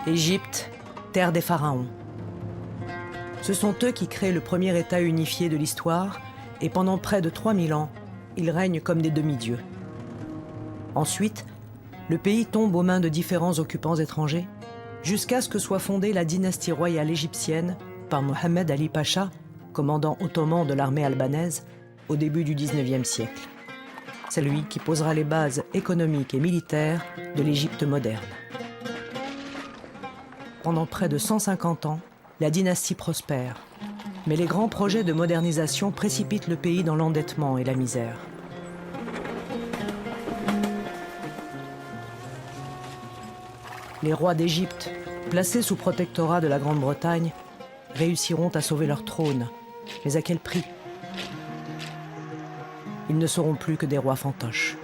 Égypte, terre des pharaons. Ce sont eux qui créent le premier État unifié de l'histoire et pendant près de 3000 ans, ils règnent comme des demi-dieux. Ensuite, le pays tombe aux mains de différents occupants étrangers jusqu'à ce que soit fondée la dynastie royale égyptienne par Mohammed Ali Pacha, commandant ottoman de l'armée albanaise, au début du XIXe siècle. C'est lui qui posera les bases économiques et militaires de l'Égypte moderne. Pendant près de 150 ans, la dynastie prospère, mais les grands projets de modernisation précipitent le pays dans l'endettement et la misère. Les rois d'Égypte, placés sous protectorat de la Grande-Bretagne, réussiront à sauver leur trône. Mais à quel prix? Ils ne seront plus que des rois fantoches.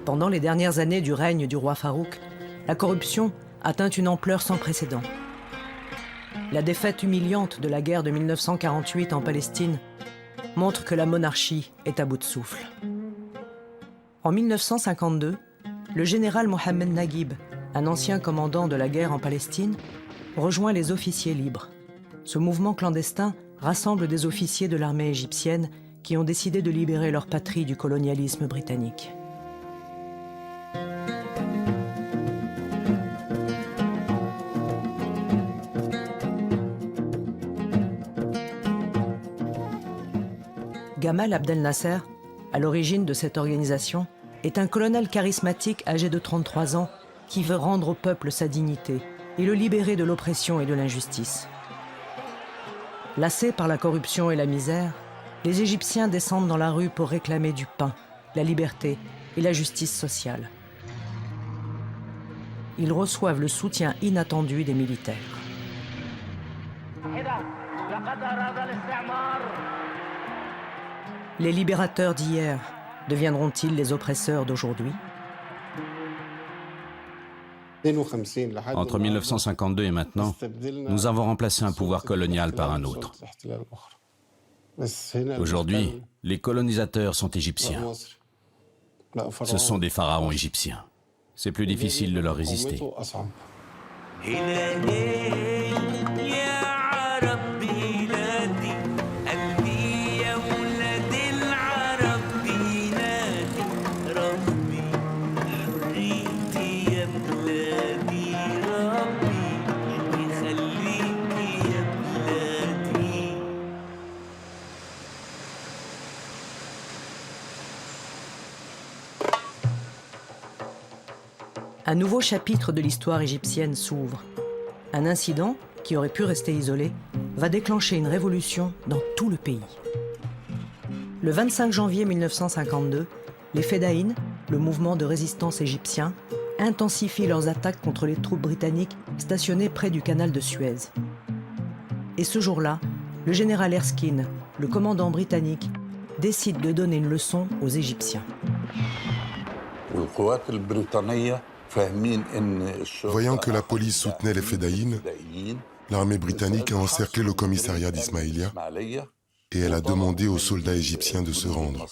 Pendant les dernières années du règne du roi Farouk, la corruption atteint une ampleur sans précédent. La défaite humiliante de la guerre de 1948 en Palestine montre que la monarchie est à bout de souffle. En 1952, le général Mohammed Naguib, un ancien commandant de la guerre en Palestine, rejoint les officiers libres. Ce mouvement clandestin rassemble des officiers de l'armée égyptienne qui ont décidé de libérer leur patrie du colonialisme britannique. Gamal Abdel Nasser, à l'origine de cette organisation, est un colonel charismatique âgé de 33 ans qui veut rendre au peuple sa dignité et le libérer de l'oppression et de l'injustice. Lassés par la corruption et la misère, les Égyptiens descendent dans la rue pour réclamer du pain, la liberté et la justice sociale. Ils reçoivent le soutien inattendu des militaires. Les libérateurs d'hier deviendront-ils les oppresseurs d'aujourd'hui? Entre 1952 et maintenant, nous avons remplacé un pouvoir colonial par un autre. Aujourd'hui, les colonisateurs sont égyptiens. Ce sont des pharaons égyptiens. C'est plus difficile de leur résister. Un nouveau chapitre de l'histoire égyptienne s'ouvre. Un incident, qui aurait pu rester isolé, va déclencher une révolution dans tout le pays. Le 25 janvier 1952, les Fedayines, le mouvement de résistance égyptien, intensifient leurs attaques contre les troupes britanniques stationnées près du canal de Suez. Et ce jour-là, le général Erskine, le commandant britannique, décide de donner une leçon aux Égyptiens. Voyant que la police soutenait les Fedayines, l'armée britannique a encerclé le commissariat d'Ismaïlia et elle a demandé aux soldats égyptiens de se rendre.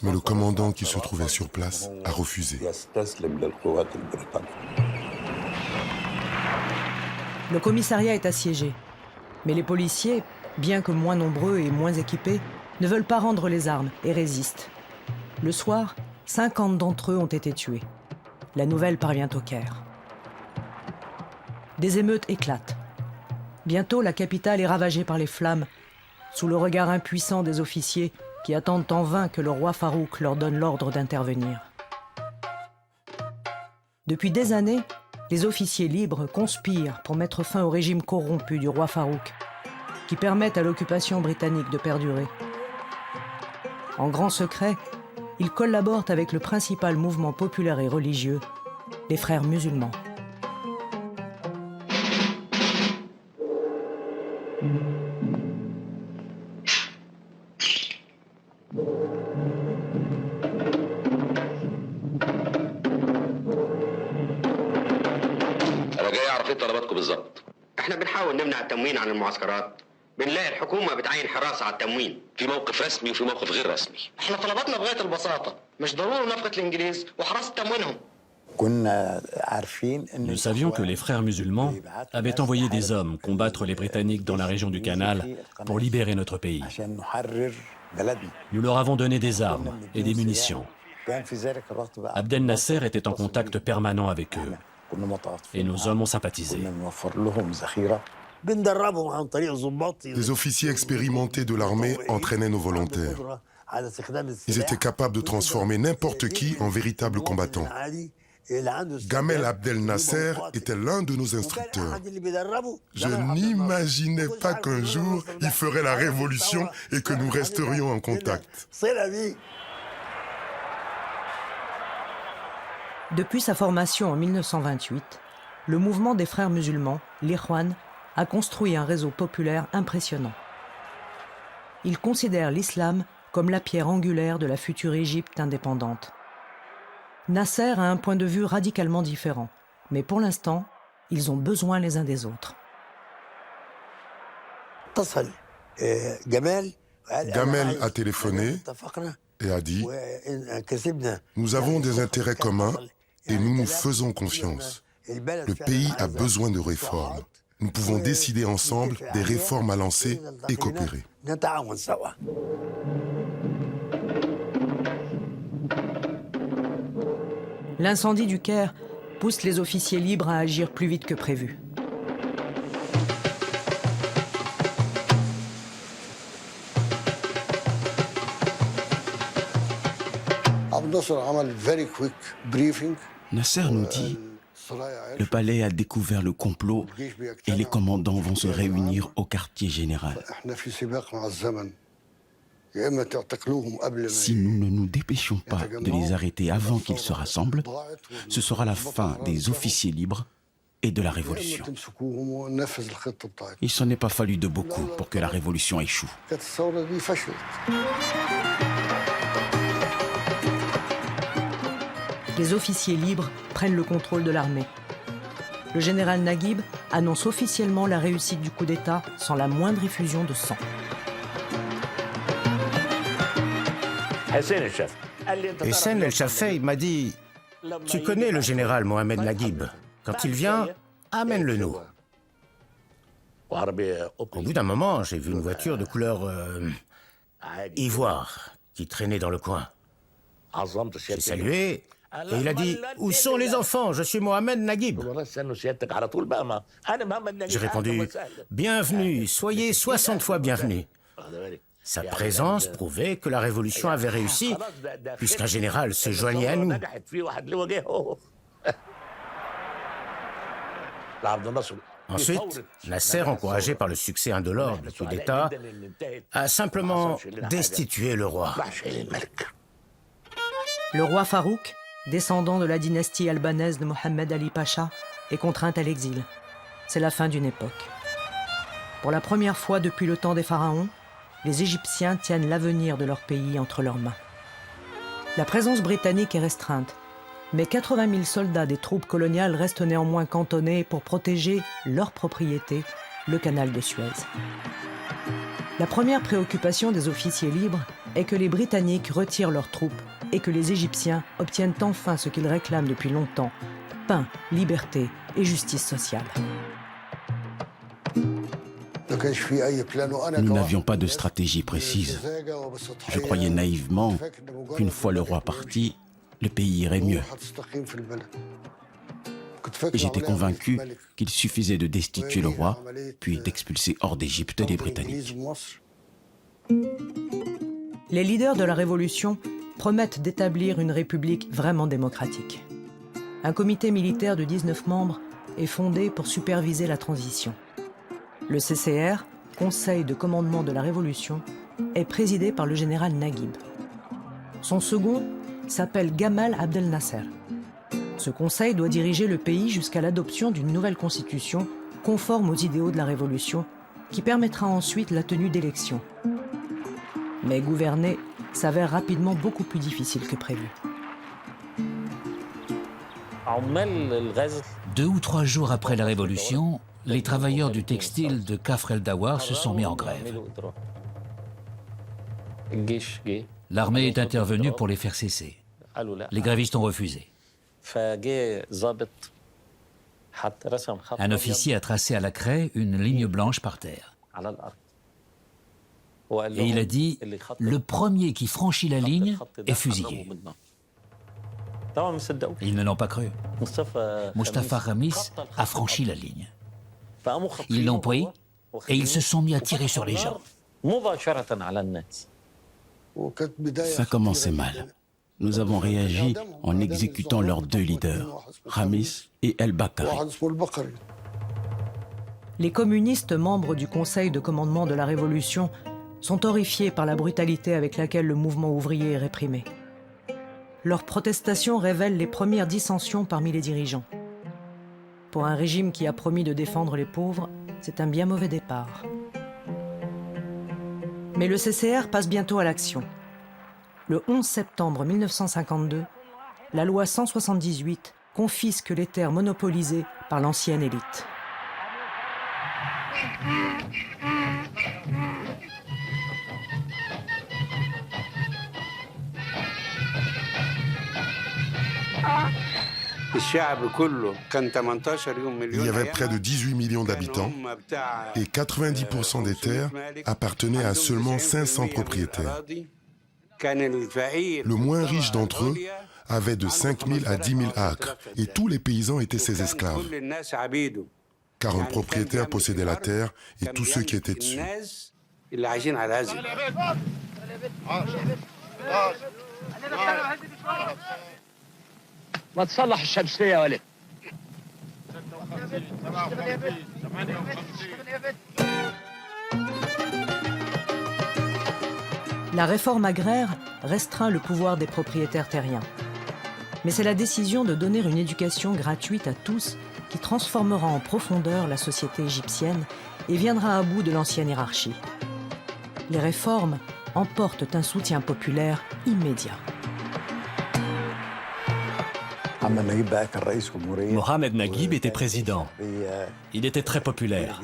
Mais le commandant qui se trouvait sur place a refusé. Le commissariat est assiégé, mais les policiers, bien que moins nombreux et moins équipés, ne veulent pas rendre les armes et résistent. Le soir, 50 d'entre eux ont été tués. La nouvelle parvient au Caire. Des émeutes éclatent. Bientôt, la capitale est ravagée par les flammes, sous le regard impuissant des officiers qui attendent en vain que le roi Farouk leur donne l'ordre d'intervenir. Depuis des années, les officiers libres conspirent pour mettre fin au régime corrompu du roi Farouk, qui permet à l'occupation britannique de perdurer. En grand secret, ils collaborent avec le principal mouvement populaire et religieux, les Frères musulmans. فين طلباتكم بالظبط؟ احنا بنحاول نمنع التموين عن المعسكرات. بنلاقي الحكومة بتعين حراسة على التموين. في موقف رسمي وفي موقف غير رسمي. احنا طلباتنا بغاية البساطة، مش ضروري نفقة الإنجليز وحراسة تموينهم. Nous savions que les frères musulmans avaient envoyé des hommes combattre les Britanniques dans la région du Canal pour libérer notre pays. Nous leur avons donné des armes et des munitions. Abdel Nasser était en contact permanent avec eux et nos hommes ont sympathisé. Des officiers expérimentés de l'armée entraînaient nos volontaires. Ils étaient capables de transformer n'importe qui en véritable combattant. Gamel Abdel Nasser était l'un de nos instructeurs. Je n'imaginais pas qu'un jour, il ferait la révolution et que nous resterions en contact. Depuis sa formation en 1928, le mouvement des frères musulmans, l'Ikhwan, a construit un réseau populaire impressionnant. Il considère l'islam comme la pierre angulaire de la future Égypte indépendante. Nasser a un point de vue radicalement différent, mais pour l'instant, ils ont besoin les uns des autres. Gamel a téléphoné et a dit « Nous avons des intérêts communs et nous nous faisons confiance. Le pays a besoin de réformes. Nous pouvons décider ensemble des réformes à lancer et coopérer. » L'incendie du Caire pousse les officiers libres à agir plus vite que prévu. Nasser nous dit le palais a découvert le complot et les commandants vont se réunir au quartier général. Si nous ne nous dépêchons pas de les arrêter avant qu'ils se rassemblent, ce sera la fin des officiers libres et de la révolution. Il s'en est pas fallu de beaucoup pour que la révolution échoue. Les officiers libres prennent le contrôle de l'armée. Le général Naguib annonce officiellement la réussite du coup d'État sans la moindre effusion de sang. Hussein El-Shafei m'a dit « Tu connais le général Mohamed Naguib. Quand il vient, amène-le-nous. » Au bout d'un moment, j'ai vu une voiture de couleur ivoire qui traînait dans le coin. J'ai salué et il a dit « Où sont les enfants? Je suis Mohamed Naguib. » J'ai répondu « Bienvenue, soyez 60 fois bienvenus. » Sa présence prouvait que la révolution avait réussi, puisqu'un général se joignait à nous. Ensuite, Nasser, encouragé par le succès indolore du coup d'État, a simplement destitué le roi. Le roi Farouk, descendant de la dynastie albanaise de Mohammed Ali Pacha, est contraint à l'exil. C'est la fin d'une époque. Pour la première fois depuis le temps des pharaons, les Égyptiens tiennent l'avenir de leur pays entre leurs mains. La présence britannique est restreinte, mais 80 000 soldats des troupes coloniales restent néanmoins cantonnés pour protéger leur propriété, le canal de Suez. La première préoccupation des officiers libres est que les Britanniques retirent leurs troupes et que les Égyptiens obtiennent enfin ce qu'ils réclament depuis longtemps, paix, liberté et justice sociale. Nous n'avions pas de stratégie précise. Je croyais naïvement qu'une fois le roi parti, le pays irait mieux. Et j'étais convaincu qu'il suffisait de destituer le roi, puis d'expulser hors d'Égypte les Britanniques. Les leaders de la Révolution promettent d'établir une république vraiment démocratique. Un comité militaire de 19 membres est fondé pour superviser la transition. Le CCR, Conseil de commandement de la Révolution, est présidé par le général Naguib. Son second s'appelle Gamal Abdel Nasser. Ce conseil doit diriger le pays jusqu'à l'adoption d'une nouvelle constitution conforme aux idéaux de la Révolution, qui permettra ensuite la tenue d'élections. Mais gouverner s'avère rapidement beaucoup plus difficile que prévu. 2 ou 3 jours après la Révolution, les travailleurs du textile de Kafr el-Dawar se sont mis en grève. L'armée est intervenue pour les faire cesser. Les grévistes ont refusé. Un officier a tracé à la craie une ligne blanche par terre. Et il a dit « Le premier qui franchit la ligne est fusillé ». Ils ne l'ont pas cru. Mustafa Khamis a franchi la ligne. Ils l'ont pris et ils se sont mis à tirer sur les gens. Ça commençait mal. Nous avons réagi en exécutant leurs 2 leaders, Khamis et El-Bakari. Les communistes membres du Conseil de commandement de la Révolution sont horrifiés par la brutalité avec laquelle le mouvement ouvrier est réprimé. Leurs protestations révèlent les premières dissensions parmi les dirigeants. Pour un régime qui a promis de défendre les pauvres, c'est un bien mauvais départ. Mais le CCR passe bientôt à l'action. Le 11 septembre 1952, la loi 178 confisque les terres monopolisées par l'ancienne élite. Il y avait près de 18 millions d'habitants et 90% des terres appartenaient à seulement 500 propriétaires. Le moins riche d'entre eux avait de 5 000 à 10 000 acres et tous les paysans étaient ses esclaves. 40 propriétaires possédaient la terre et tous ceux qui étaient dessus. La réforme agraire restreint le pouvoir des propriétaires terriens. Mais c'est la décision de donner une éducation gratuite à tous qui transformera en profondeur la société égyptienne et viendra à bout de l'ancienne hiérarchie. Les réformes emportent un soutien populaire immédiat. Mohamed Naguib était président. Il était très populaire.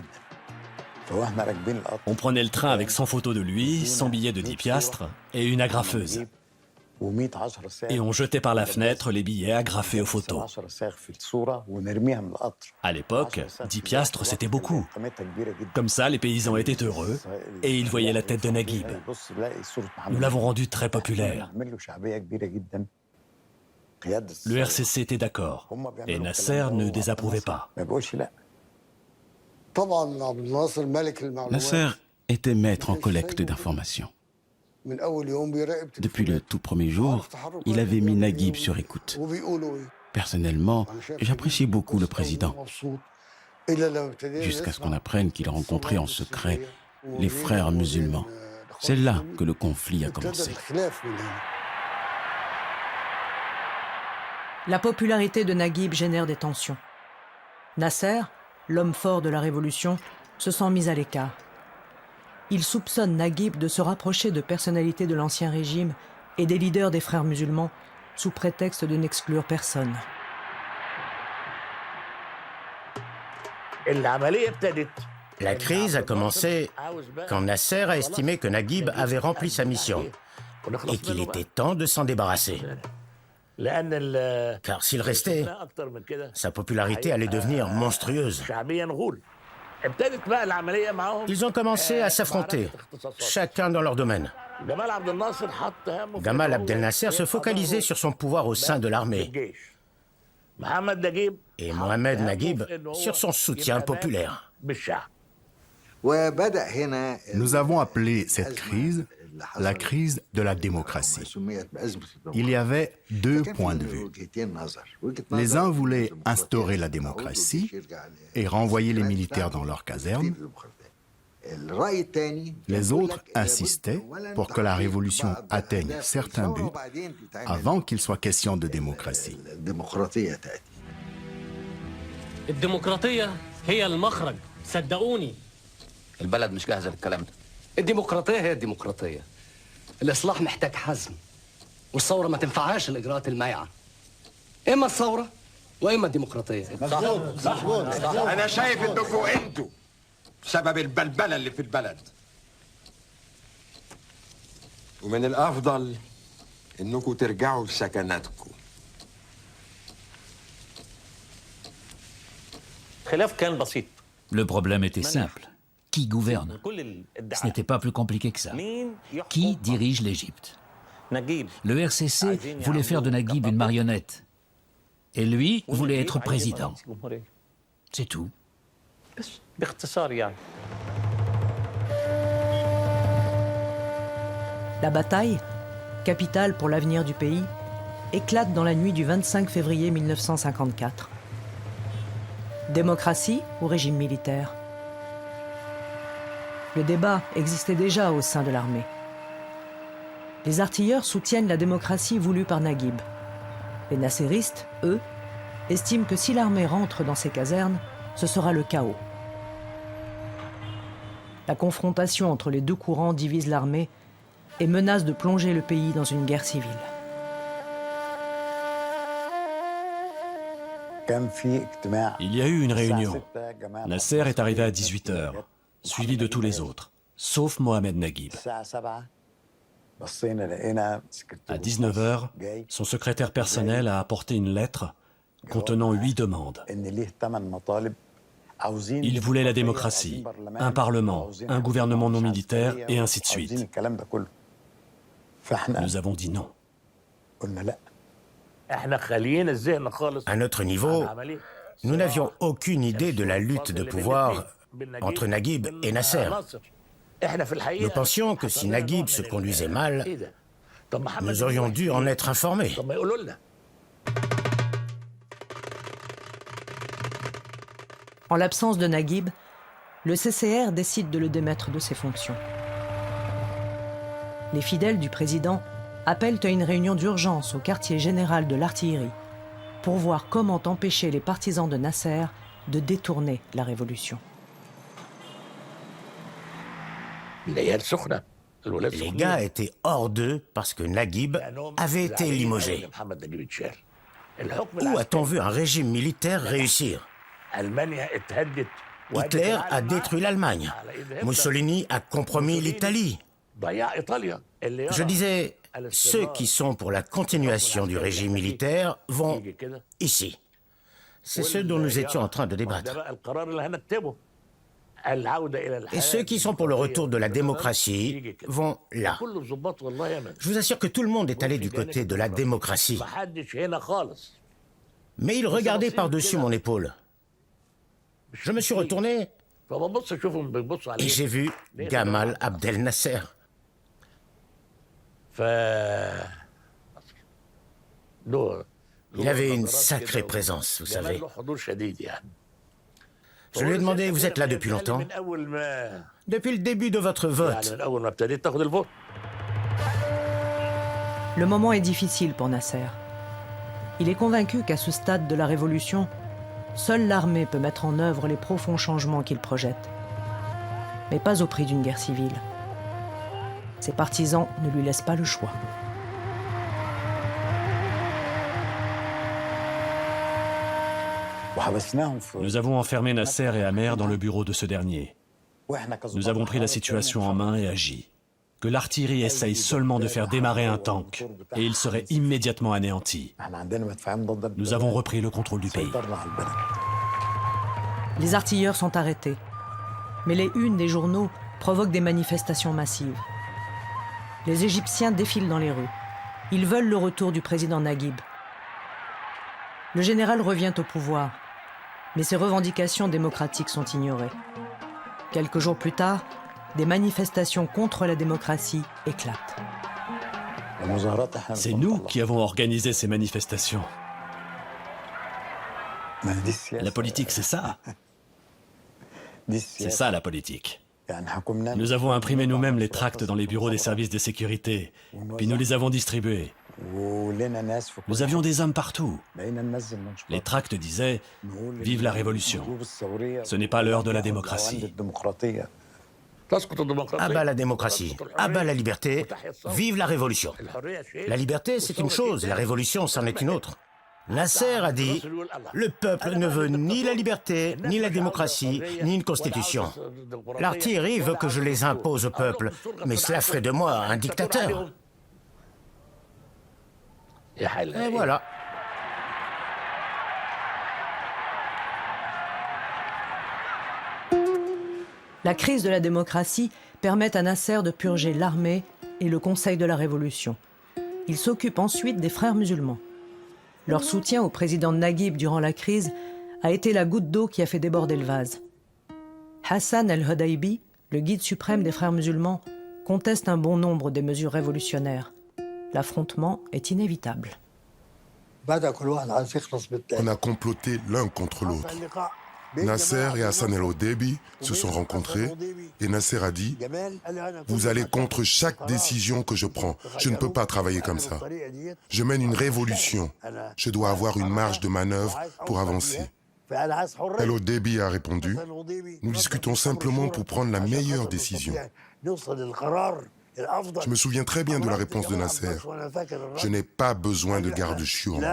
On prenait le train avec 100 photos de lui, 100 billets de 10 piastres et une agrafeuse. Et on jetait par la fenêtre les billets agrafés aux photos. À l'époque, 10 piastres, c'était beaucoup. Comme ça, les paysans étaient heureux et ils voyaient la tête de Naguib. Nous l'avons rendu très populaire. Le RCC était d'accord et Nasser ne désapprouvait pas. Nasser était maître en collecte d'informations. Depuis le tout premier jour, il avait mis Naguib sur écoute. Personnellement, j'appréciais beaucoup le président, jusqu'à ce qu'on apprenne qu'il rencontrait en secret les frères musulmans. C'est là que le conflit a commencé. La popularité de Naguib génère des tensions. Nasser, l'homme fort de la révolution, se sent mis à l'écart. Il soupçonne Naguib de se rapprocher de personnalités de l'ancien régime et des leaders des frères musulmans sous prétexte de n'exclure personne. La crise a commencé quand Nasser a estimé que Naguib avait rempli sa mission et qu'il était temps de s'en débarrasser. Car s'il restait, sa popularité allait devenir monstrueuse. Ils ont commencé à s'affronter, chacun dans leur domaine. Gamal Abdel Nasser se focalisait sur son pouvoir au sein de l'armée et Mohamed Naguib sur son soutien populaire. Nous avons appelé cette crise la crise de la démocratie. Il y avait 2 points de vue. Les uns voulaient instaurer la démocratie et renvoyer les militaires dans leurs casernes. Les autres insistaient pour que la révolution atteigne certains buts avant qu'il soit question de démocratie. البلد مش جاهزة للكلام ده. الديمقراطية هي الديمقراطية. الإصلاح محتاج حزم. والثورة ما تنفعهاش الإجراءات المايعة. إما الثورة وين ما الديمقراطيه؟ انا شايف انكم انتوا سبب البلبله اللي في البلد، ومن الافضل انكم ترجعوا لسكناتكم. Le problème était simple. Qui gouverne? Ce n'était pas plus compliqué que ça. Qui dirige l'Égypte? Le RCC voulait faire de Naguib une marionnette. Et lui voulait être président. C'est tout. La bataille, capitale pour l'avenir du pays, éclate dans la nuit du 25 février 1954. Démocratie ou régime militaire? Le débat existait déjà au sein de l'armée. Les artilleurs soutiennent la démocratie voulue par Naguib. Les nasseristes, eux, estiment que si l'armée rentre dans ses casernes, ce sera le chaos. La confrontation entre les deux courants divise l'armée et menace de plonger le pays dans une guerre civile. Il y a eu une réunion. Nasser est arrivé à 18h, suivi de tous les autres, sauf Mohamed Naguib. À 19h, son secrétaire personnel a apporté une lettre contenant 8 demandes. Il voulait la démocratie, un parlement, un gouvernement non militaire et ainsi de suite. Nous avons dit non. À notre niveau, nous n'avions aucune idée de la lutte de pouvoir entre Naguib et Nasser. Nous pensions que si Naguib se conduisait mal, nous aurions dû en être informés. En l'absence de Naguib, le CCR décide de le démettre de ses fonctions. Les fidèles du président appellent à une réunion d'urgence au quartier général de l'artillerie pour voir comment empêcher les partisans de Nasser de détourner la révolution. Les gars étaient hors d'eux parce que Naguib avait été limogé. Où a-t-on vu un régime militaire réussir? Hitler a détruit l'Allemagne. Mussolini a compromis l'Italie. Je disais, ceux qui sont pour la continuation du régime militaire vont ici. C'est ce dont nous étions en train de débattre. Et ceux qui sont pour le retour de la démocratie vont là. Je vous assure que tout le monde est allé du côté de la démocratie. Mais ils regardaient par-dessus mon épaule. Je me suis retourné et j'ai vu Gamal Abdel Nasser. Il avait une sacrée présence, vous savez. Je lui ai demandé, vous êtes là depuis longtemps? Depuis le début de votre vote. Le moment est difficile pour Nasser. Il est convaincu qu'à ce stade de la révolution, seule l'armée peut mettre en œuvre les profonds changements qu'il projette. Mais pas au prix d'une guerre civile. Ses partisans ne lui laissent pas le choix. Nous avons enfermé Nasser et Amer dans le bureau de ce dernier. Nous avons pris la situation en main et agi. Que l'artillerie essaye seulement de faire démarrer un tank et il serait immédiatement anéanti. Nous avons repris le contrôle du pays. Les artilleurs sont arrêtés. Mais les unes des journaux provoquent des manifestations massives. Les Égyptiens défilent dans les rues. Ils veulent le retour du président Naguib. Le général revient au pouvoir, mais ses revendications démocratiques sont ignorées. Quelques jours plus tard, des manifestations contre la démocratie éclatent. C'est nous qui avons organisé ces manifestations. La politique, c'est ça. C'est ça, la politique. Nous avons imprimé nous-mêmes les tracts dans les bureaux des services de sécurité, puis nous les avons distribués. Nous avions des hommes partout. Les tracts disaient « Vive la révolution ». Ce n'est pas l'heure de la démocratie. À bas la démocratie, à bas la liberté, vive la révolution. La liberté, c'est une chose, la révolution, c'en est une autre. Nasser a dit « Le peuple ne veut ni la liberté, ni la démocratie, ni une constitution. L'artillerie veut que je les impose au peuple, mais cela ferait de moi un dictateur. » Et voilà. La crise de la démocratie permet à Nasser de purger l'armée et le Conseil de la Révolution. Il s'occupe ensuite des frères musulmans. Leur soutien au président Naguib durant la crise a été la goutte d'eau qui a fait déborder le vase. Hassan el-Hodaybi, le guide suprême des frères musulmans, conteste un bon nombre des mesures révolutionnaires. L'affrontement est inévitable. On a comploté l'un contre l'autre. Nasser et Hassan el-Hodaybi se sont rencontrés et Nasser a dit « Vous allez contre chaque décision que je prends. Je ne peux pas travailler comme ça. Je mène une révolution. Je dois avoir une marge de manœuvre pour avancer. » El-Hodaybi a répondu « Nous discutons simplement pour prendre la meilleure décision. » Je me souviens très bien de la réponse de Nasser. « Je n'ai pas besoin de garde-chiourme. »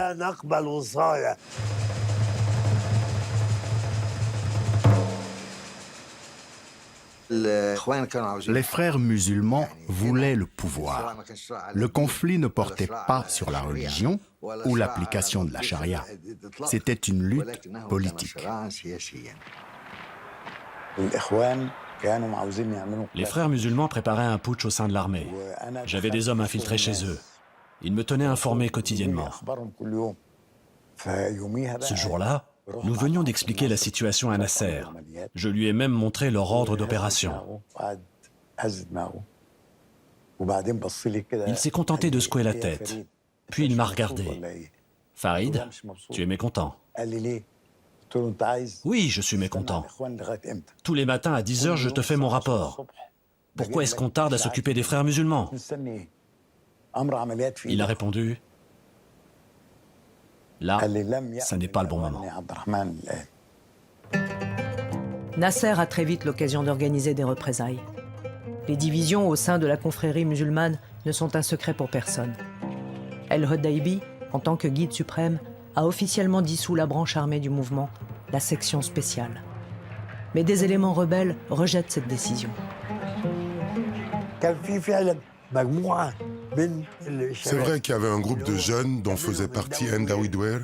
Les frères musulmans voulaient le pouvoir. Le conflit ne portait pas sur la religion ou l'application de la charia. C'était une lutte politique. Les frères musulmans préparaient un putsch au sein de l'armée. J'avais des hommes infiltrés chez eux. Ils me tenaient informé quotidiennement. Ce jour-là, nous venions d'expliquer la situation à Nasser. Je lui ai même montré leur ordre d'opération. Il s'est contenté de secouer la tête. Puis il m'a regardé. « Farid, tu es mécontent ?» « Oui, je suis mécontent. Tous les matins à 10 heures, je te fais mon rapport. Pourquoi est-ce qu'on tarde à s'occuper des frères musulmans ?» Il a répondu « Là, ça n'est pas le bon moment. » Nasser a très vite l'occasion d'organiser des représailles. Les divisions au sein de la confrérie musulmane ne sont un secret pour personne. El-Hodaybi, en tant que guide suprême, a officiellement dissous la branche armée du mouvement, la section spéciale. Mais des éléments rebelles rejettent cette décision. C'est vrai qu'il y avait un groupe de jeunes dont faisait partie Hendaoui Douer.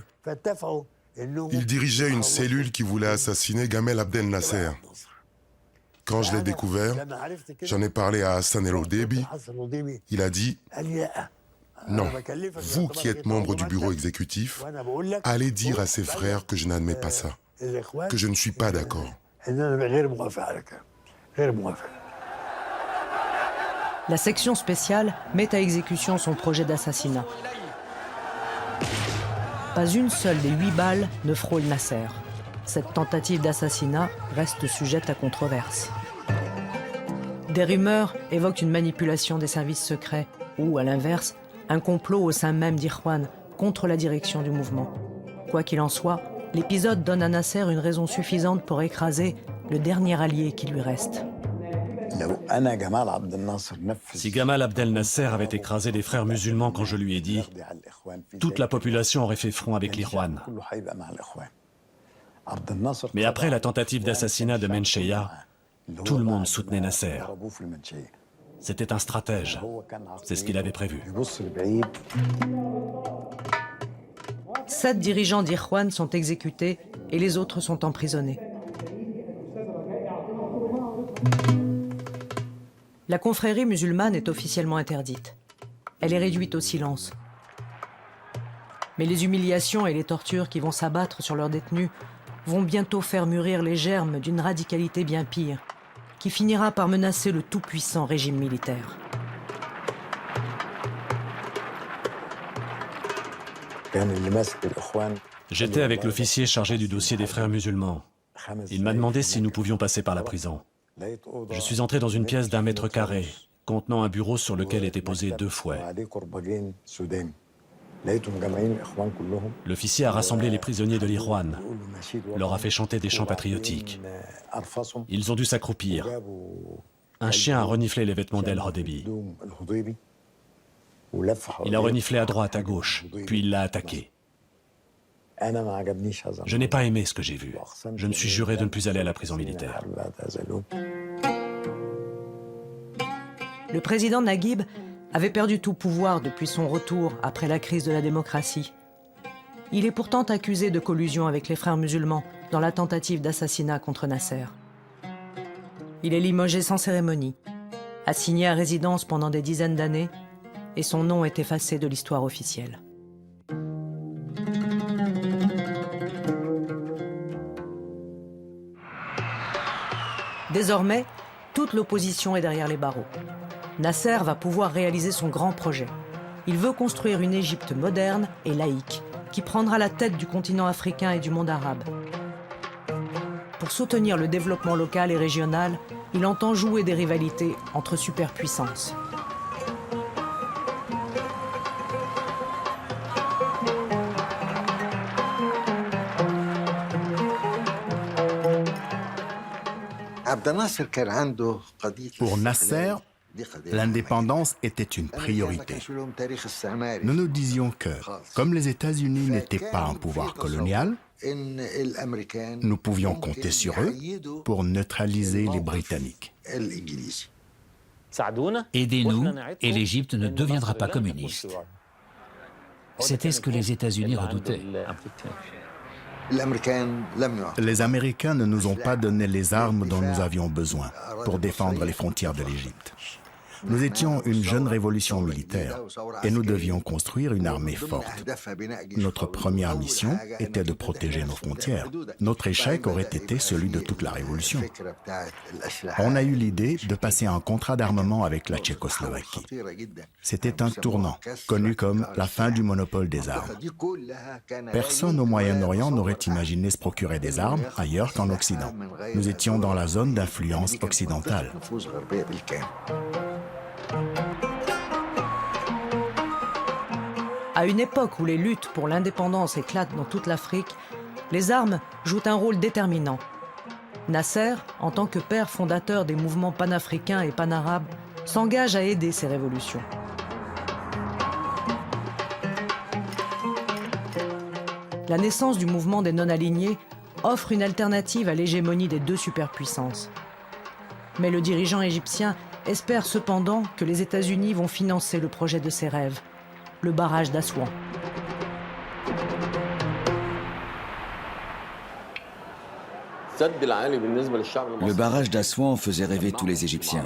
Il dirigeait une cellule qui voulait assassiner Gamal Abdel Nasser. Quand je l'ai découvert, j'en ai parlé à Hassan el-Hodaybi. Il a dit « Non, vous qui êtes membre du bureau exécutif, allez dire à ses frères que je n'admets pas ça, que je ne suis pas d'accord. » La section spéciale met à exécution son projet d'assassinat. Pas une seule des 8 balles ne frôle Nasser. Cette tentative d'assassinat reste sujette à controverse. Des rumeurs évoquent une manipulation des services secrets ou, à l'inverse, un complot au sein même d'Ikhwan contre la direction du mouvement. Quoi qu'il en soit, l'épisode donne à Nasser une raison suffisante pour écraser le dernier allié qui lui reste. Si Gamal Abdel Nasser avait écrasé les frères musulmans quand je lui ai dit, toute la population aurait fait front avec l'Ikhwan. Mais après la tentative d'assassinat de Mencheia, tout le monde soutenait Nasser. C'était un stratège. C'est ce qu'il avait prévu. 7 dirigeants d'Ikhwan sont exécutés et les autres sont emprisonnés. La confrérie musulmane est officiellement interdite. Elle est réduite au silence. Mais les humiliations et les tortures qui vont s'abattre sur leurs détenus vont bientôt faire mûrir les germes d'une radicalité bien pire, qui finira par menacer le tout-puissant régime militaire. J'étais avec l'officier chargé du dossier des frères musulmans. Il m'a demandé si nous pouvions passer par la prison. Je suis entré dans une pièce d'1 mètre carré, contenant un bureau sur lequel étaient posés 2 fouets. L'officier a rassemblé les prisonniers de l'Ikhwan, leur a fait chanter des chants patriotiques. Ils ont dû s'accroupir. Un chien a reniflé les vêtements d'El-Hodaybi. Il a reniflé à droite, à gauche, puis il l'a attaqué. Je n'ai pas aimé ce que j'ai vu. Je me suis juré de ne plus aller à la prison militaire. Le président Naguib avait perdu tout pouvoir depuis son retour après la crise de la démocratie. Il est pourtant accusé de collusion avec les frères musulmans dans la tentative d'assassinat contre Nasser. Il est limogé sans cérémonie, assigné à résidence pendant des dizaines d'années, et son nom est effacé de l'histoire officielle. Désormais, toute l'opposition est derrière les barreaux. Nasser va pouvoir réaliser son grand projet. Il veut construire une Égypte moderne et laïque, qui prendra la tête du continent africain et du monde arabe. Pour soutenir le développement local et régional, il entend jouer des rivalités entre superpuissances. Pour Nasser, l'indépendance était une priorité. Nous nous disions que, comme les États-Unis n'étaient pas un pouvoir colonial, nous pouvions compter sur eux pour neutraliser les Britanniques. Aidez-nous et l'Égypte ne deviendra pas communiste. C'était ce que les États-Unis redoutaient. Les Américains ne nous ont pas donné les armes dont nous avions besoin pour défendre les frontières de l'Égypte. Nous étions une jeune révolution militaire et nous devions construire une armée forte. Notre première mission était de protéger nos frontières. Notre échec aurait été celui de toute la révolution. On a eu l'idée de passer un contrat d'armement avec la Tchécoslovaquie. C'était un tournant, connu comme la fin du monopole des armes. Personne au Moyen-Orient n'aurait imaginé se procurer des armes ailleurs qu'en Occident. Nous étions dans la zone d'influence occidentale. À une époque où les luttes pour l'indépendance éclatent dans toute l'Afrique, les armes jouent un rôle déterminant. Nasser, en tant que père fondateur des mouvements panafricains et panarabes, s'engage à aider ces révolutions. La naissance du mouvement des non-alignés offre une alternative à l'hégémonie des deux superpuissances. Mais le dirigeant égyptien espère cependant que les États-Unis vont financer le projet de ses rêves, le barrage d'Assouan. Le barrage d'Assouan faisait rêver tous les Égyptiens.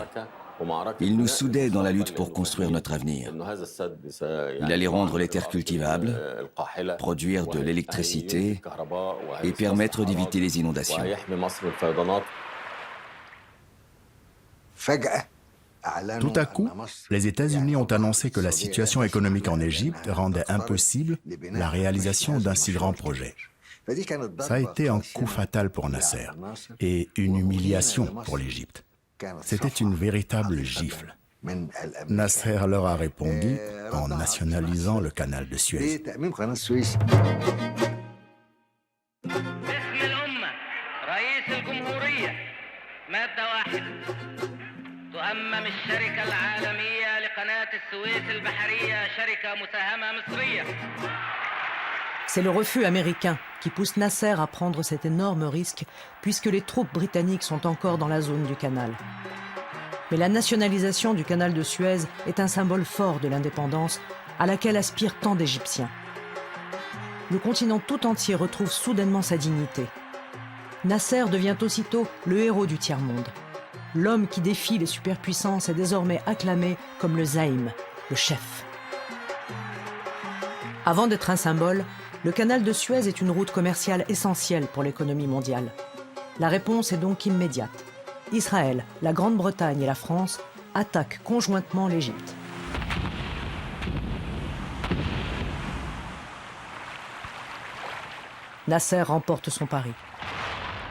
Il nous soudait dans la lutte pour construire notre avenir. Il allait rendre les terres cultivables, produire de l'électricité et permettre d'éviter les inondations. Tout à coup, les États-Unis ont annoncé que la situation économique en Égypte rendait impossible la réalisation d'un si grand projet. Ça a été un coup fatal pour Nasser et une humiliation pour l'Égypte. C'était une véritable gifle. Nasser leur a répondu en nationalisant le canal de Suez. C'est le refus américain qui pousse Nasser à prendre cet énorme risque puisque les troupes britanniques sont encore dans la zone du canal. Mais la nationalisation du canal de Suez est un symbole fort de l'indépendance à laquelle aspirent tant d'Égyptiens. Le continent tout entier retrouve soudainement sa dignité. Nasser devient aussitôt le héros du tiers-monde. L'homme qui défie les superpuissances est désormais acclamé comme le Zaïm, le chef. Avant d'être un symbole, le canal de Suez est une route commerciale essentielle pour l'économie mondiale. La réponse est donc immédiate. Israël, la Grande-Bretagne et la France attaquent conjointement l'Égypte. Nasser remporte son pari.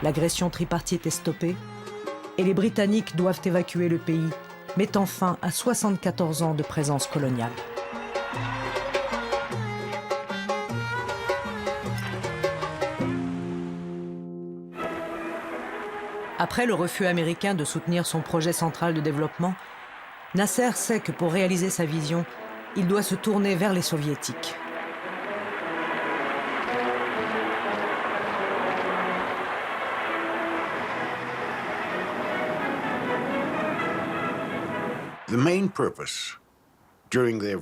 L'agression tripartite est stoppée et les Britanniques doivent évacuer le pays, mettant fin à 74 ans de présence coloniale. Après le refus américain de soutenir son projet central de développement, Nasser sait que pour réaliser sa vision, il doit se tourner vers les soviétiques.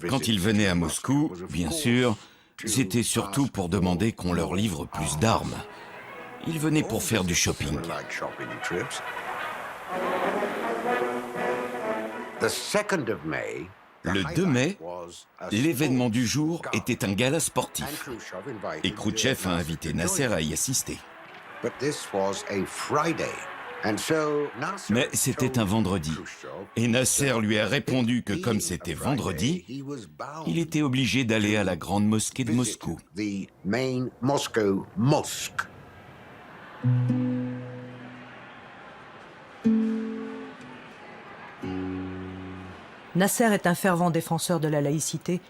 Quand ils venaient à Moscou, bien sûr, c'était surtout pour demander qu'on leur livre plus d'armes. Ils venaient pour faire du shopping. Le 2 mai, l'événement du jour était un gala sportif. Et Khrouchtchev a invité Nasser à y assister. Mais c'était un vendredi. Et Nasser lui a répondu que comme c'était vendredi, il était obligé d'aller à la grande mosquée de Moscou. Nasser est un fervent défenseur de la laïcité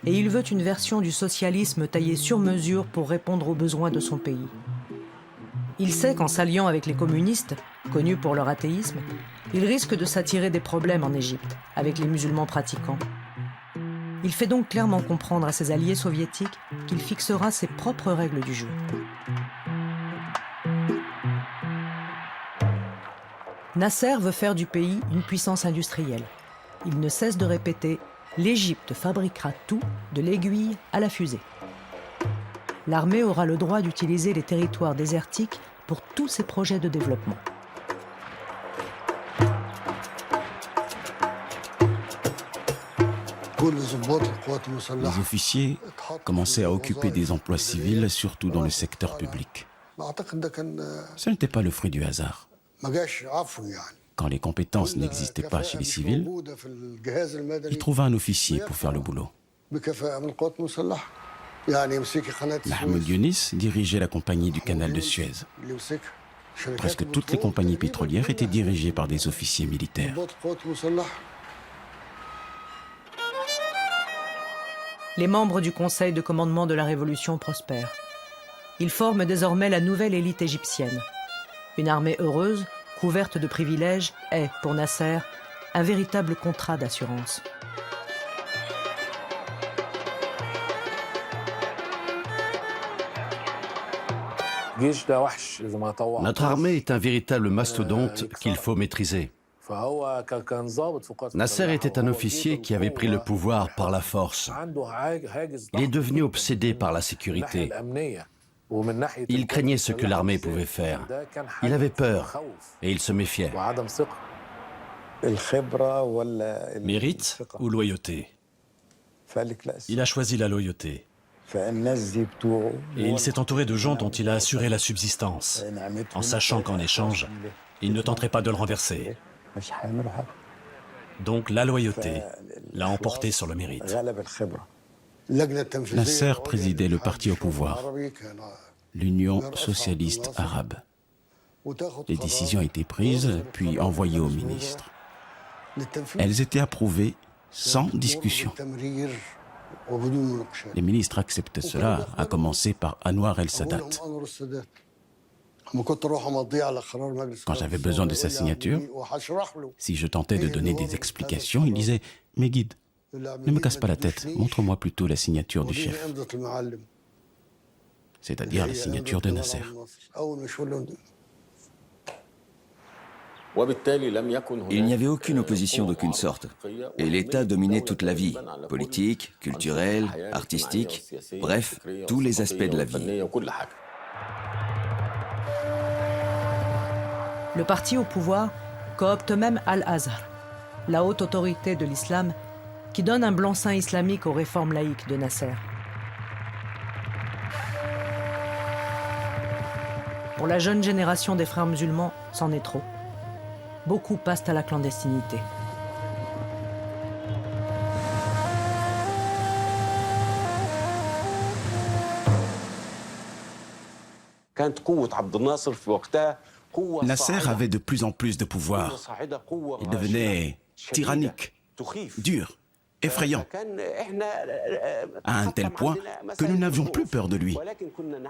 et il veut une version du socialisme taillée sur mesure pour répondre aux besoins de son pays. Il sait qu'en s'alliant avec les communistes, connus pour leur athéisme, il risque de s'attirer des problèmes en Égypte, avec les musulmans pratiquants. Il fait donc clairement comprendre à ses alliés soviétiques qu'il fixera ses propres règles du jeu. Nasser veut faire du pays une puissance industrielle. Il ne cesse de répéter « L'Égypte fabriquera tout, de l'aiguille à la fusée ». L'armée aura le droit d'utiliser les territoires désertiques pour tous ses projets de développement. Les officiers commençaient à occuper des emplois civils, surtout dans le secteur public. Ce n'était pas le fruit du hasard. Quand les compétences n'existaient pas chez les civils, il trouva un officier pour faire le boulot. Mahmoud Younis dirigeait la compagnie du canal de Suez. Presque toutes les compagnies pétrolières étaient dirigées par des officiers militaires. Les membres du conseil de commandement de la Révolution prospèrent. Ils forment désormais la nouvelle élite égyptienne. Une armée heureuse, couverte de privilèges, est, pour Nasser, un véritable contrat d'assurance. Notre armée est un véritable mastodonte qu'il faut maîtriser. Nasser était un officier qui avait pris le pouvoir par la force. Il est devenu obsédé par la sécurité. Il craignait ce que l'armée pouvait faire. Il avait peur et il se méfiait. Mérite ou loyauté? Il a choisi la loyauté. Et il s'est entouré de gens dont il a assuré la subsistance, en sachant qu'en échange, il ne tenterait pas de le renverser. Donc la loyauté l'a emporté sur le mérite. Nasser présidait le parti au pouvoir, l'Union socialiste arabe. Les décisions étaient prises, puis envoyées aux ministres. Elles étaient approuvées sans discussion. Les ministres acceptent cela, à commencer par Anwar el-Sadat. Quand j'avais besoin de sa signature, si je tentais de donner des explications, il disait « Mais guide, ne me casse pas la tête, montre-moi plutôt la signature du chef. » C'est-à-dire la signature de Nasser. Il n'y avait aucune opposition d'aucune sorte. Et l'État dominait toute la vie, politique, culturelle, artistique, bref, tous les aspects de la vie. Le parti au pouvoir coopte même Al-Azhar, la haute autorité de l'islam, qui donne un blanc-seing islamique aux réformes laïques de Nasser. Pour la jeune génération des frères musulmans, c'en est trop. Beaucoup passent à la clandestinité. Nasser avait de plus en plus de pouvoir. Il devenait tyrannique, dur, effrayant, à un tel point que nous n'avions plus peur de lui.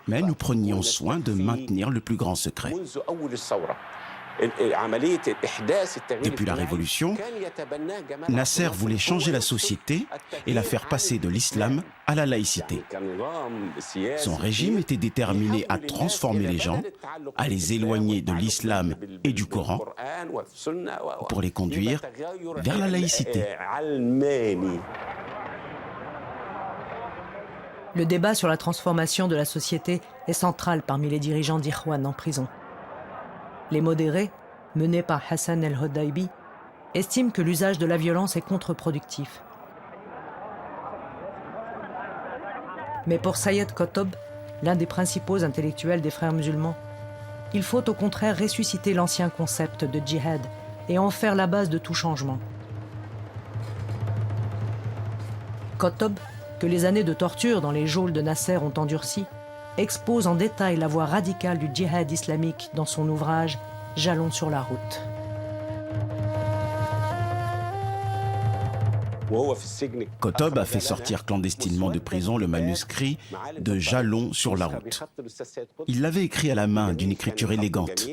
Mais nous prenions soin de maintenir le plus grand secret. Depuis la Révolution, Nasser voulait changer la société et la faire passer de l'islam à la laïcité. Son régime était déterminé à transformer les gens, à les éloigner de l'islam et du Coran pour les conduire vers la laïcité. Le débat sur la transformation de la société est central parmi les dirigeants d'Ikhwan en prison. Les modérés, menés par Hassan el-Hodaybi, estiment que l'usage de la violence est contre-productif. Mais pour Sayed Qutb, l'un des principaux intellectuels des frères musulmans, il faut au contraire ressusciter l'ancien concept de djihad et en faire la base de tout changement. Qutb, que les années de torture dans les geôles de Nasser ont endurci, expose en détail la voie radicale du djihad islamique dans son ouvrage « Jalons sur la route ». Qutb a fait sortir clandestinement de prison le manuscrit de Jalons sur la route. Il l'avait écrit à la main d'une écriture élégante.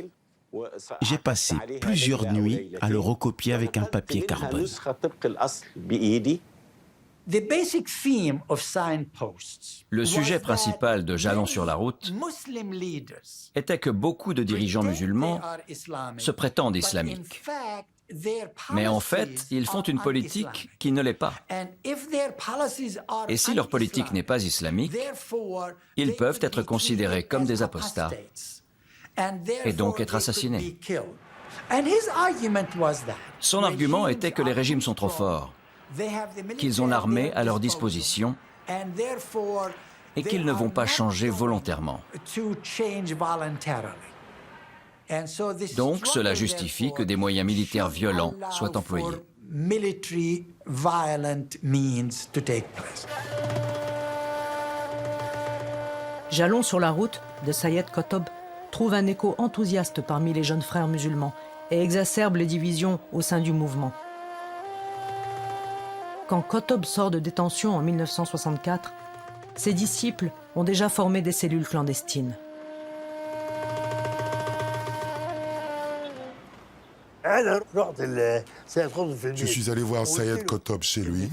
J'ai passé plusieurs nuits à le recopier avec un papier carbone. Le sujet principal de Jalons sur la route était que beaucoup de dirigeants musulmans se prétendent islamiques. Mais en fait, ils font une politique qui ne l'est pas. Et si leur politique n'est pas islamique, ils peuvent être considérés comme des apostats et donc être assassinés. Son argument était que les régimes sont trop forts, qu'ils ont l'armée à leur disposition et qu'ils ne vont pas changer volontairement. Donc cela justifie que des moyens militaires violents soient employés. Jalons sur la route de Sayed Qutb trouve un écho enthousiaste parmi les jeunes frères musulmans et exacerbe les divisions au sein du mouvement. Quand Qutb sort de détention en 1964, ses disciples ont déjà formé des cellules clandestines. Je suis allé voir Sayed Qutb chez lui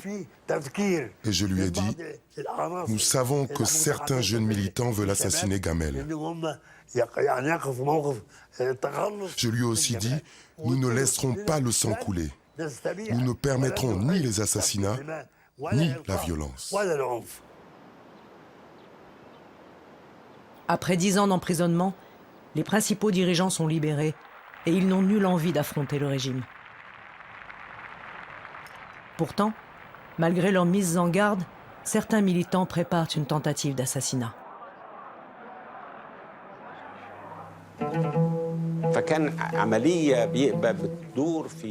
et je lui ai dit « Nous savons que certains jeunes militants veulent assassiner Gamel. » Je lui ai aussi dit « Nous ne laisserons pas le sang couler. Nous ne permettrons ni les assassinats, ni la violence. » Après 10 ans d'emprisonnement, les principaux dirigeants sont libérés et ils n'ont nulle envie d'affronter le régime. Pourtant, malgré leur mise en garde, certains militants préparent une tentative d'assassinat.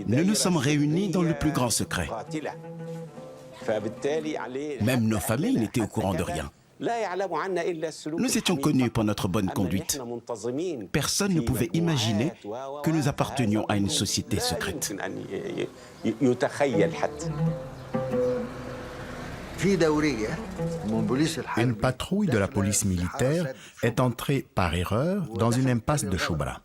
Nous nous sommes réunis dans le plus grand secret. Même nos familles n'étaient au courant de rien. Nous étions connus pour notre bonne conduite. Personne ne pouvait imaginer que nous appartenions à une société secrète. Une patrouille de la police militaire est entrée par erreur dans une impasse de Choubra.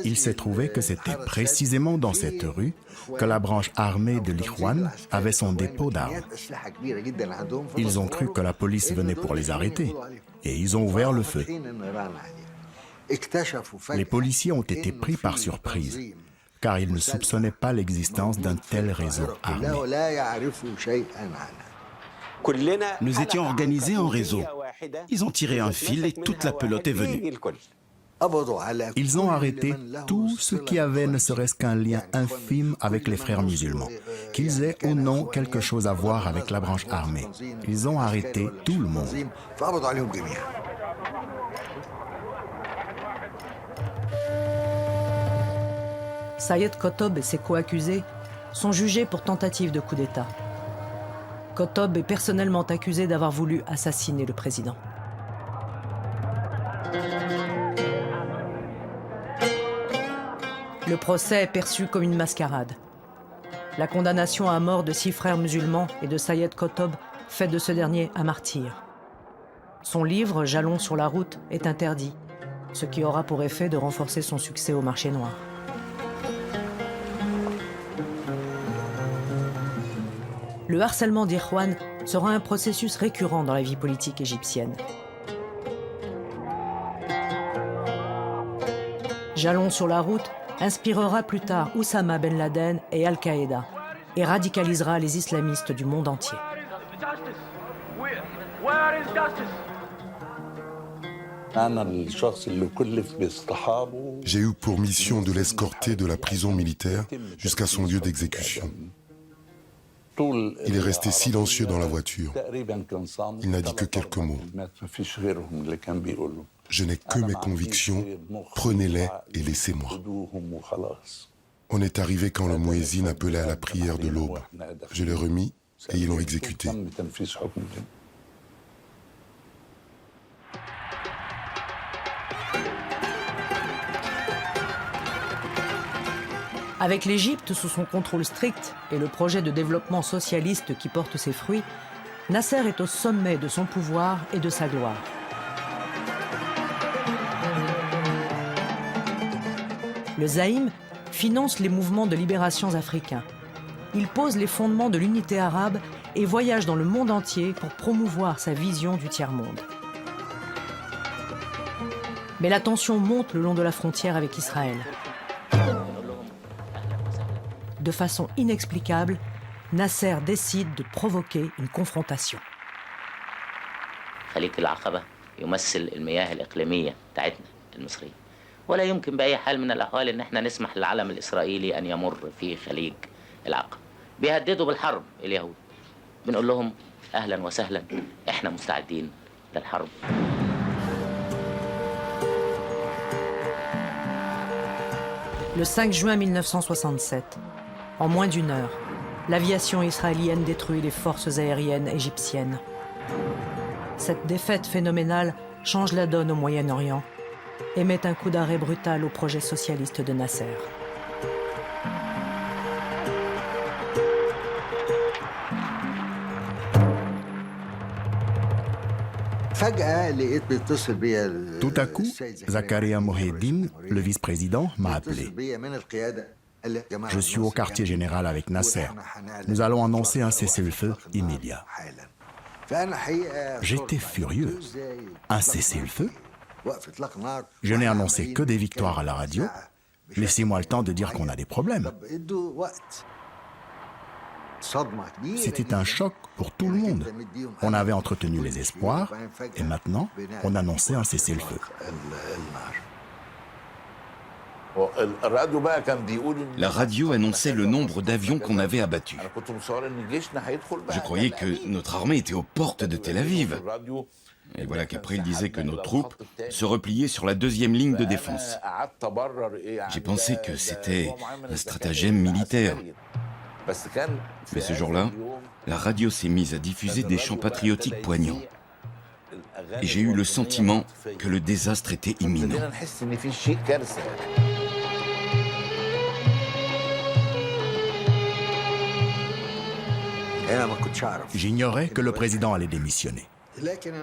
Il s'est trouvé que c'était précisément dans cette rue que la branche armée de l'Ikhwan avait son dépôt d'armes. Ils ont cru que la police venait pour les arrêter et ils ont ouvert le feu. Les policiers ont été pris par surprise car ils ne soupçonnaient pas l'existence d'un tel réseau armé. Nous étions organisés en réseau. Ils ont tiré un fil et toute la pelote est venue. Ils ont arrêté tous ceux qui avaient ne serait-ce qu'un lien infime avec les frères musulmans, qu'ils aient ou non quelque chose à voir avec la branche armée. Ils ont arrêté tout le monde. Sayed Qutb et ses co-accusés sont jugés pour tentative de coup d'État. Qutb est personnellement accusé d'avoir voulu assassiner le président. Le procès est perçu comme une mascarade. La condamnation à mort de 6 frères musulmans et de Sayed Qutb fait de ce dernier un martyr. Son livre, Jalons sur la route, est interdit ce qui aura pour effet de renforcer son succès au marché noir. Le harcèlement d'Ikhwan sera un processus récurrent dans la vie politique égyptienne. Jalon sur la route inspirera plus tard Oussama Ben Laden et Al-Qaïda et radicalisera les islamistes du monde entier. J'ai eu pour mission de l'escorter de la prison militaire jusqu'à son lieu d'exécution. Il est resté silencieux dans la voiture. Il n'a dit que quelques mots. Je n'ai que mes convictions, prenez-les et laissez-moi. On est arrivé quand le muezzin appelait à la prière de l'aube. Je l'ai remis et ils l'ont exécuté. Avec l'Égypte sous son contrôle strict et le projet de développement socialiste qui porte ses fruits, Nasser est au sommet de son pouvoir et de sa gloire. Le Zaïm finance les mouvements de libération africains. Il pose les fondements de l'unité arabe et voyage dans le monde entier pour promouvoir sa vision du tiers-monde. Mais la tension monte le long de la frontière avec Israël. De façon inexplicable, Nasser décide de provoquer une confrontation. خليج العقبة يمثل المياه الإقليمية بتاعتنا المصرية. ولا يمكن بأي حال من الأحوال إن احنا نسمح للعلم الإسرائيلي أن يمر في خليج العقبة. بيهددوا بالحرب اليهود. بنقول لهم أهلا وسهلا احنا مستعدين للحرب. Le 5 juin 1967, en moins d'une heure, l'aviation israélienne détruit les forces aériennes égyptiennes. Cette défaite phénoménale change la donne au Moyen-Orient et met un coup d'arrêt brutal au projet socialiste de Nasser. Tout à coup, Zakaria Mohiedine, le vice-président, m'a appelé. Je suis au quartier général avec Nasser. Nous allons annoncer un cessez-le-feu immédiat. J'étais furieux. Un cessez-le-feu? Je n'ai annoncé que des victoires à la radio. Laissez-moi le temps de dire qu'on a des problèmes. C'était un choc pour tout le monde. On avait entretenu les espoirs et maintenant, on annonçait un cessez-le-feu. La radio annonçait le nombre d'avions qu'on avait abattus. Je croyais que notre armée était aux portes de Tel Aviv. Et voilà qu'après il disait que nos troupes se repliaient sur la deuxième ligne de défense. J'ai pensé que c'était un stratagème militaire. Mais ce jour-là, la radio s'est mise à diffuser des chants patriotiques poignants. Et j'ai eu le sentiment que le désastre était imminent. J'ignorais que le président allait démissionner.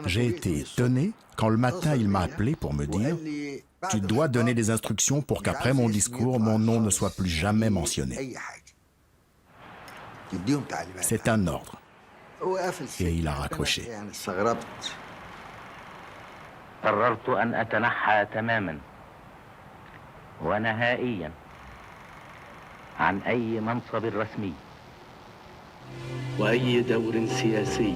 J'ai été étonné quand le matin il m'a appelé pour me dire « Tu dois donner des instructions pour qu'après mon discours, mon nom ne soit plus jamais mentionné. » C'est un ordre. Et il a raccroché. قررت أن أتنحى تماما ونهائيا عن أي منصب رسمي وأي دور سياسي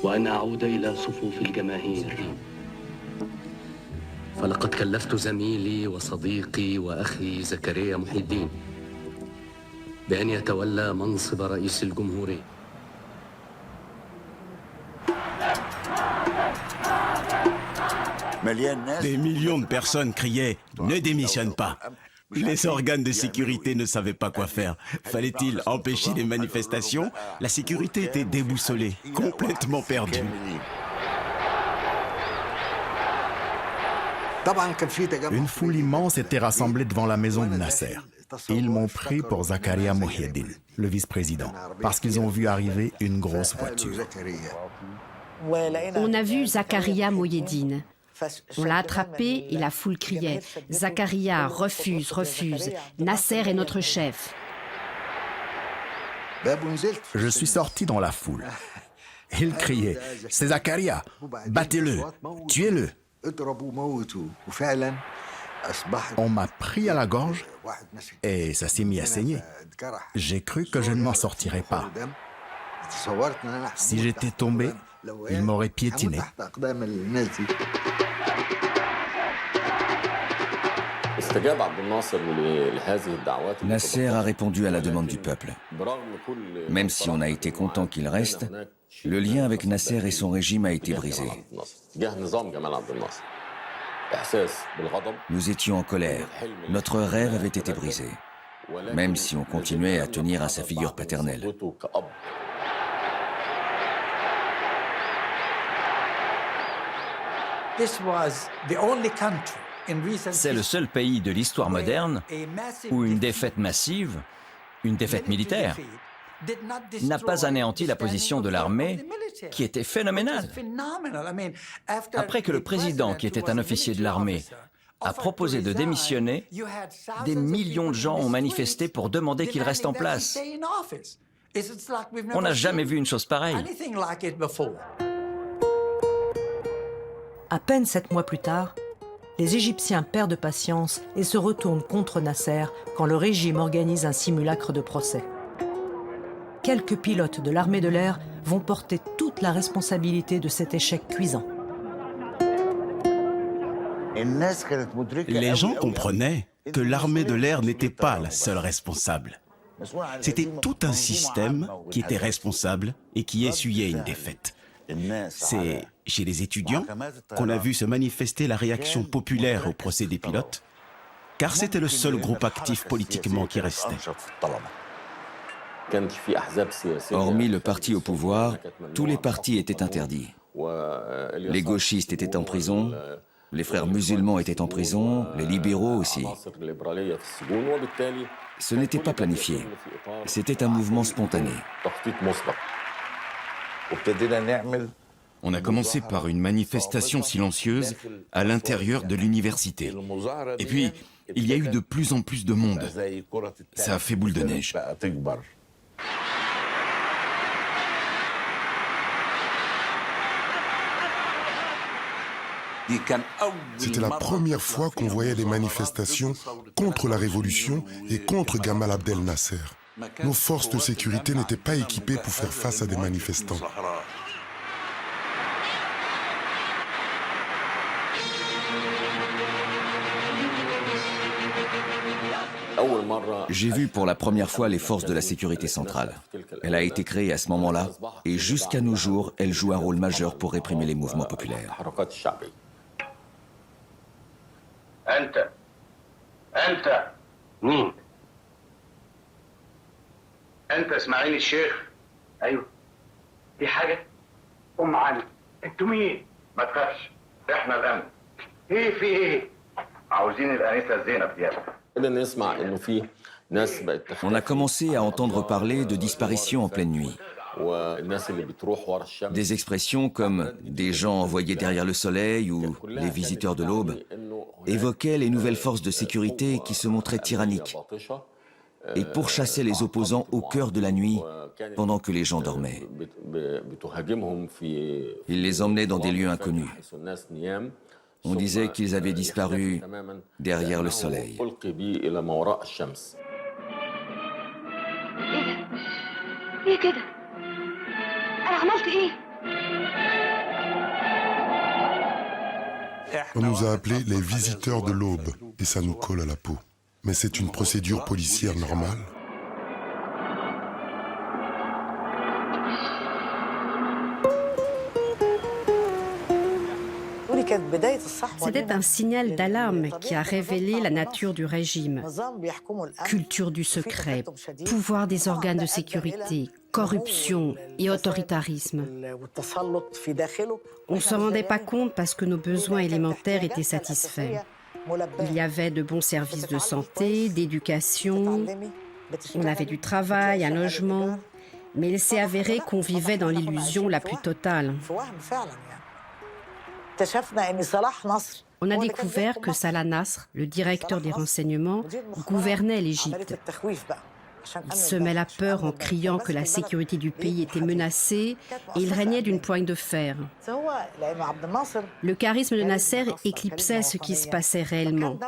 وأن أعود إلى صفوف الجماهير. فلقد كلفت زميلي وصديقي وأخي زكريا محي الدين بأن يتولى منصب رئيس الجمهورية. Des millions de personnes criaient « Ne démissionne pas !» Les organes de sécurité ne savaient pas quoi faire. Fallait-il empêcher les manifestations? La sécurité était déboussolée, complètement perdue. Une foule immense était rassemblée devant la maison de Nasser. Ils m'ont pris pour Zakaria Mohiedine, le vice-président, parce qu'ils ont vu arriver une grosse voiture. On a vu Zakaria Mohiedine. On l'a attrapé et la foule criait « Zakaria, refuse, refuse. Nasser est notre chef. » Je suis sorti dans la foule. Il criait « C'est Zakaria, battez-le, tuez-le !» On m'a pris à la gorge et ça s'est mis à saigner. J'ai cru que je ne m'en sortirais pas. Si j'étais tombé, il m'aurait piétiné. Nasser a répondu à la demande du peuple. Même si on a été content qu'il reste, le lien avec Nasser et son régime a été brisé. Nous étions en colère. Notre rêve avait été brisé, même si on continuait à tenir à sa figure paternelle. C'est le seul pays de l'histoire moderne où une défaite massive, une défaite militaire, n'a pas anéanti la position de l'armée qui était phénoménale. Après que le président, qui était un officier de l'armée, a proposé de démissionner, des millions de gens ont manifesté pour demander qu'il reste en place. On n'a jamais vu une chose pareille. À peine 7 mois plus tard, les Égyptiens perdent patience et se retournent contre Nasser quand le régime organise un simulacre de procès. Quelques pilotes de l'armée de l'air vont porter toute la responsabilité de cet échec cuisant. Les gens comprenaient que l'armée de l'air n'était pas la seule responsable. C'était tout un système qui était responsable et qui essuyait une défaite. C'est chez les étudiants qu'on a vu se manifester la réaction populaire au procès des pilotes, car c'était le seul groupe actif politiquement qui restait. Hormis le parti au pouvoir, tous les partis étaient interdits. Les gauchistes étaient en prison, les frères musulmans étaient en prison, les libéraux aussi. Ce n'était pas planifié, c'était un mouvement spontané. On a commencé par une manifestation silencieuse à l'intérieur de l'université. Et puis, il y a eu de plus en plus de monde. Ça a fait boule de neige. C'était la première fois qu'on voyait des manifestations contre la révolution et contre Gamal Abdel Nasser. Nos forces de sécurité n'étaient pas équipées pour faire face à des manifestants. J'ai vu pour la première fois les forces de la sécurité centrale. Elle a été créée à ce moment-là et jusqu'à nos jours, elle joue un rôle majeur pour réprimer les mouvements populaires. انت اسماعيل الشيخ ايوه في حاجه علي انتوا مين ما تخافش احنا الامن في ايه عاوزين الانسه زينب ديالك بدنا نسمع انه في ناس بقت On a commencé à entendre parler de disparitions en pleine nuit. Des expressions comme « des gens envoyés derrière le soleil » ou « les visiteurs de l'aube » évoquaient les nouvelles forces de sécurité qui se montraient tyranniques et pourchassaient les opposants au cœur de la nuit pendant que les gens dormaient. Ils les emmenaient dans des lieux inconnus. On disait qu'ils avaient disparu derrière le soleil. On nous a appelés les visiteurs de l'aube et ça nous colle à la peau. Mais c'est une procédure policière normale. C'était un signal d'alarme qui a révélé la nature du régime. Culture du secret, pouvoir des organes de sécurité, corruption et autoritarisme. On ne se rendait pas compte parce que nos besoins élémentaires étaient satisfaits. Il y avait de bons services de santé, d'éducation, on avait du travail, un logement, mais il s'est avéré qu'on vivait dans l'illusion la plus totale. On a découvert que Salah Nasr, le directeur des renseignements, gouvernait l'Égypte. Il semait la peur en criant que la sécurité du pays était menacée et il régnait d'une poigne de fer. Le charisme de Nasser éclipsait ce qui se passait réellement.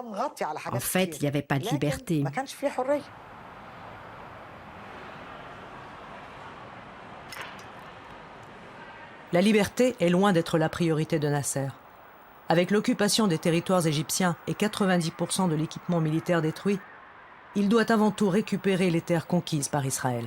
En fait, il n'y avait pas de liberté. La liberté est loin d'être la priorité de Nasser. Avec l'occupation des territoires égyptiens et 90% de l'équipement militaire détruit, il doit avant tout récupérer les terres conquises par Israël.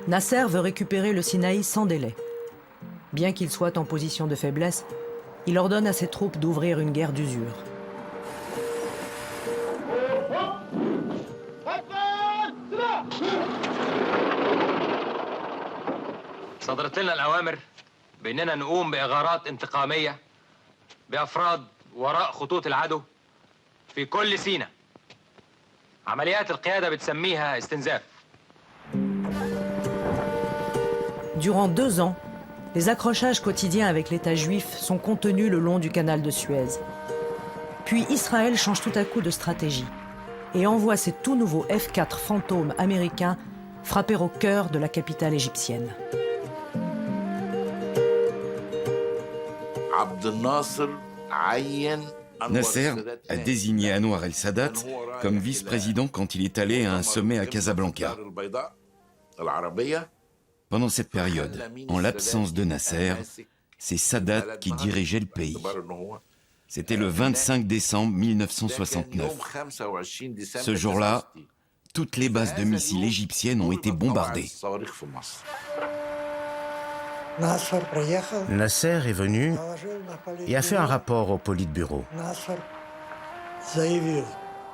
Nasser veut récupérer le Sinaï sans délai. Bien qu'il soit en position de faiblesse, il ordonne à ses troupes d'ouvrir une guerre d'usure. صدرت لنا الأوامر بأننا نقوم بإغارات انتقامية بأفراد وراء خطوط العدو في كل سيناء. عمليات القيادة بتسميها استنزاف. Durant 2 ans, les accrochages quotidiens avec l'État juif sont contenus le long du canal de Suez. Puis Israël change tout à coup de stratégie et envoie ses tout nouveaux F-4 fantômes américains frapper au cœur de la capitale égyptienne. Nasser a désigné Anwar el-Sadat comme vice-président quand il est allé à un sommet à Casablanca. Pendant cette période, en l'absence de Nasser, c'est Sadat qui dirigeait le pays. C'était le 25 décembre 1969. Ce jour-là, toutes les bases de missiles égyptiennes ont été bombardées. Nasser est venu et a fait un rapport au Politburo.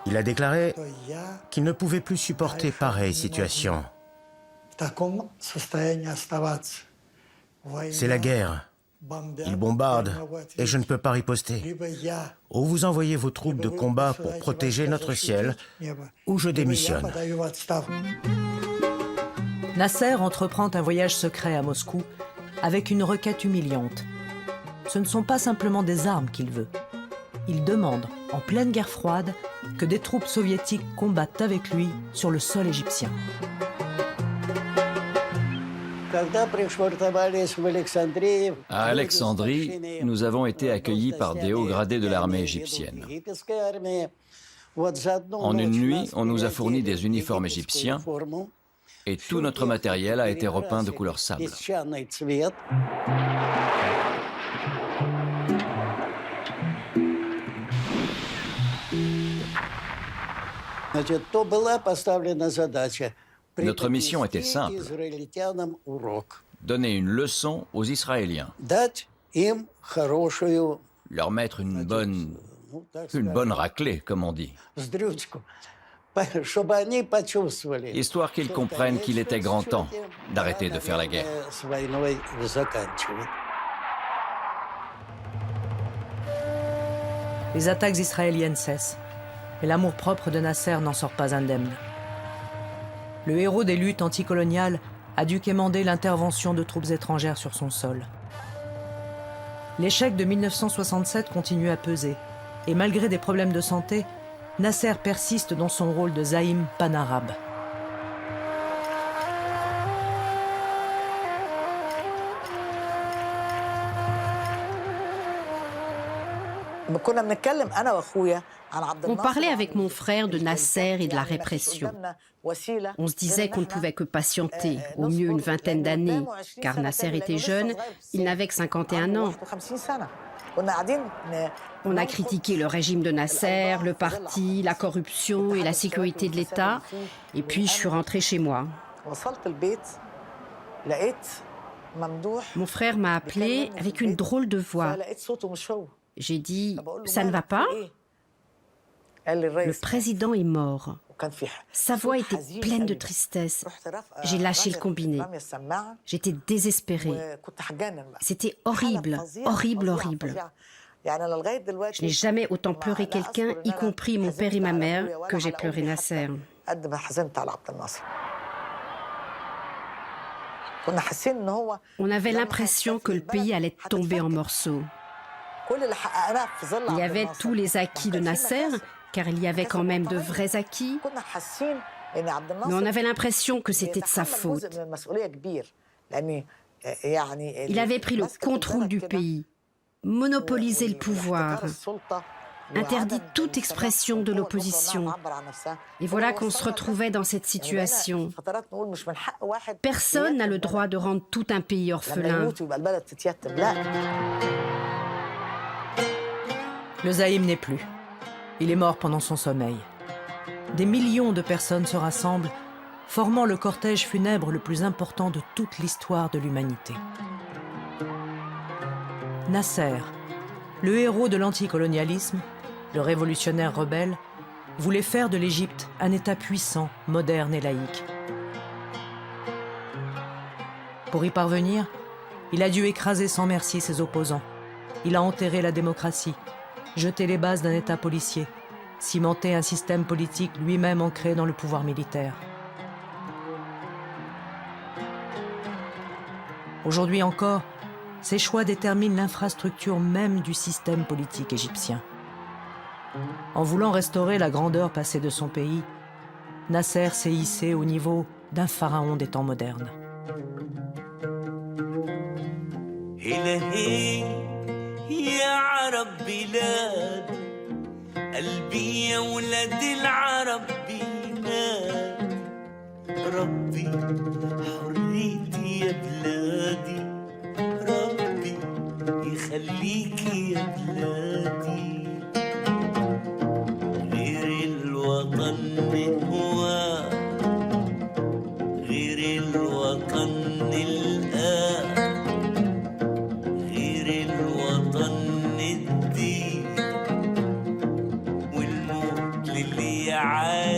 Il a déclaré qu'il ne pouvait plus supporter pareille situation. C'est la guerre. Ils bombardent et je ne peux pas riposter. Ou vous envoyez vos troupes de combat pour protéger notre ciel, ou je démissionne. Nasser entreprend un voyage secret à Moscou avec une requête humiliante. Ce ne sont pas simplement des armes qu'il veut. Il demande, en pleine guerre froide, que des troupes soviétiques combattent avec lui sur le sol égyptien. À Alexandrie, nous avons été accueillis par des hauts gradés de l'armée égyptienne. En une nuit, on nous a fourni des uniformes égyptiens et tout notre matériel a été repeint de couleur sable. Notre mission était simple, donner une leçon aux Israéliens, leur mettre une bonne raclée, comme on dit, histoire qu'ils comprennent qu'il était grand temps d'arrêter de faire la guerre. Les attaques israéliennes cessent, mais l'amour-propre de Nasser n'en sort pas indemne. Le héros des luttes anticoloniales a dû quémander l'intervention de troupes étrangères sur son sol. L'échec de 1967 continue à peser, et malgré des problèmes de santé, Nasser persiste dans son rôle de zaïm pan-arabe. On parlait avec mon frère de Nasser et de la répression. On se disait qu'on ne pouvait que patienter, au mieux une vingtaine d'années, car Nasser était jeune, il n'avait que 51 ans. On a critiqué le régime de Nasser, le parti, la corruption et la sécurité de l'État, et puis je suis rentrée chez moi. Mon frère m'a appelée avec une drôle de voix. J'ai dit « Ça ne va pas ?» Le président est mort. Sa voix était pleine de tristesse. J'ai lâché le combiné. J'étais désespérée. C'était horrible, horrible, horrible. Je n'ai jamais autant pleuré quelqu'un, y compris mon père et ma mère, que j'ai pleuré Nasser. On avait l'impression que le pays allait tomber en morceaux. Il y avait tous les acquis de Nasser, car il y avait quand même de vrais acquis, mais on avait l'impression que c'était de sa faute. Il avait pris le contrôle du pays, monopolisé le pouvoir, interdit toute expression de l'opposition. Et voilà qu'on se retrouvait dans cette situation. Personne n'a le droit de rendre tout un pays orphelin. Le zaïm n'est plus. Il est mort pendant son sommeil. Des millions de personnes se rassemblent, formant le cortège funèbre le plus important de toute l'histoire de l'humanité. Nasser, le héros de l'anticolonialisme, le révolutionnaire rebelle, voulait faire de l'Égypte un État puissant, moderne et laïque. Pour y parvenir, il a dû écraser sans merci ses opposants. Il a enterré la démocratie, jeté les bases d'un État policier, cimenté un système politique lui-même ancré dans le pouvoir militaire. Aujourd'hui encore, ces choix déterminent l'infrastructure même du système politique égyptien. En voulant restaurer la grandeur passée de son pays, Nasser s'est hissé au niveau d'un pharaon des temps modernes. يا عرب بلاد قلبي يا ولاد العرب بلاد ربي حريتي يا بلادي ربي يخليكي يا بلادي غير الوطن هو غير الوطن الآن والموت للي عايش